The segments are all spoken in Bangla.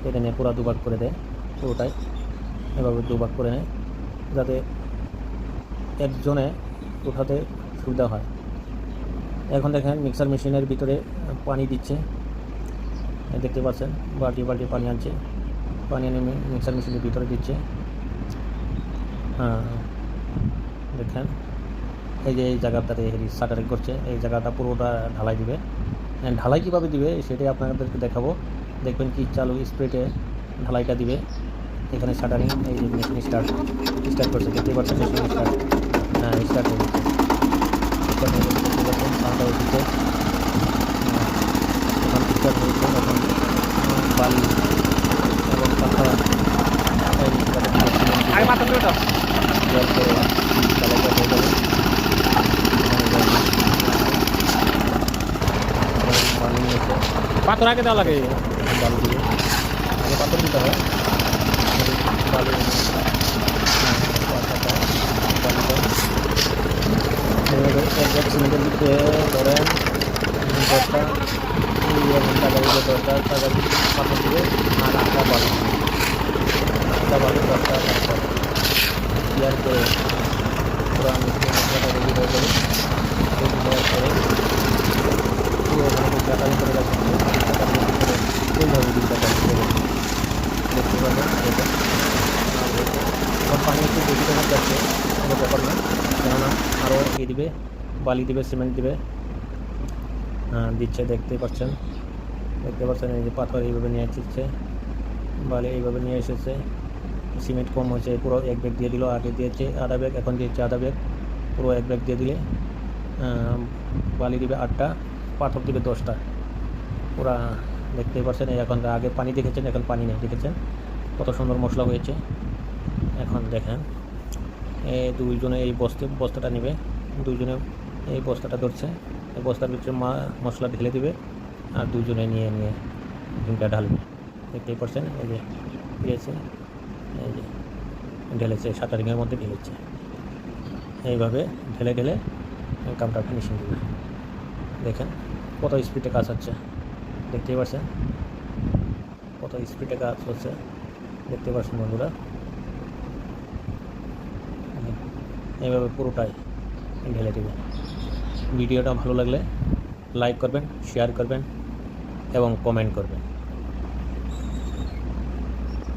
কেটে নিয়ে পুরো দুভাগ করে দেয়, পুরোটাই এভাবে দুভাগ করে নেয় যাতে একজনে উঠাতে সুবিধা হয়। এখন দেখেন মিক্সার মেশিনের ভিতরে পানি দিচ্ছে, দেখতে পাচ্ছেন বালতি বালতি পানি আনছে, পানি এনে মিক্সার মেশিনের ভিতরে দিচ্ছে। দেখেন এই যে এই জায়গাটাতে শাটারিং করছে, এই জায়গাটা পুরোটা ঢালাই দিবে। ঢালাই কীভাবে দিবে সেটাই আপনাদেরকে দেখাবো। দেখবেন কি চালু স্প্রেটে ঢালাইটা দিবে। এখানে শাটারিং, এই যে মেশিন স্টার্ট করছে, দেখতে পাচ্ছেন মেশিন স্টার্ট স্টার্ট হয়ে গেছে। দেখতে পাচ্ছেন সাউন্ডটা হচ্ছে, এখন স্টার্ট হয়েছে। এখন বালি এবং পাথর জল করে ঢালাইটা হয়ে যাবে। পাথর আগে দেওয়া লাগে, বালু দিয়ে আগে পাথর দিতে হয়। বালু এক সিমেন্টের দিকে ধরেন 10টা টাকা দিলে 10টা টাকা পাথর দিবে, আর 8টা বালু 10টা পাথর ইয়ার করে পুরো মশলাটা রেডি হয়ে যাবে। রেডি হওয়ার পরে পুরো চাটারি করে রাখতে হবে, চাটারি করে এইভাবে দুধটা দেখতে পারবেন। এটা আর পানি একটু বেশি টাকা যাচ্ছে, কোনো ব্যাপার না, কেননা আরও ইয়ে দিবে, বালি দিবে, সিমেন্ট দিবে, দিচ্ছে। দেখতে পাচ্ছেন এই যে পাথর এইভাবে নিয়ে এসেছে, বালি এইভাবে নিয়ে এসেছে। সিমেন্ট কম হয়েছে, পুরো এক ব্যাগ দিয়ে দিল, আগে দিয়েছে আধা ব্যাগ, এখন দিয়েছে আধা ব্যাগ, পুরো এক ব্যাগ দিয়ে দিলে বালি দিবে 8টা, পাথর দিবে 10টা। পুরা দেখতেই পাচ্ছেন। এই এখন আগে পানি দেখেছেন, এখন পানি নেই, দেখেছেন কত সুন্দর মশলা হয়েছে। এখন দেখেন এই দুইজনে এই বস্তাটা নেবে, দুইজনে এই বস্তাটা ধরছে, এই বস্তার ভিতরে মশলা ঢেলে দিবে, আর দুজনে নিয়ে ডিমটা ঢালবে। দেখতেই পাচ্ছেন এই যে দিয়েছে, এই যে ঢেলেছে, শাটারিংয়ের মধ্যে ঢেলেছে। এইভাবে ঢেলে ঢেলে কামটা ফিনিশিং দেবে। দেখেন কত স্পিডে কাজ হচ্ছে, দেখতেই পাচ্ছেন কত স্পিডে কাজ হচ্ছে, দেখতে পাচ্ছেন বন্ধুরা। এইভাবে পুরোটাই ঢেলে দেবে। ভিডিওটা ভালো লাগলে লাইক করবেন, শেয়ার করবেন এবং কমেন্ট করবেন।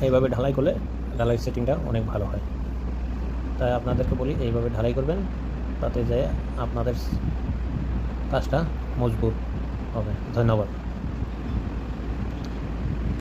এইভাবে ঢালাই করলে ঢালাই সেটিংটা অনেক ভালো হয়। তাই আপনাদেরকে বলি এইভাবে ঢালাই করবেন, তাতে যায় আপনাদের কাজটা মজবুত হবে। ধন্যবাদ।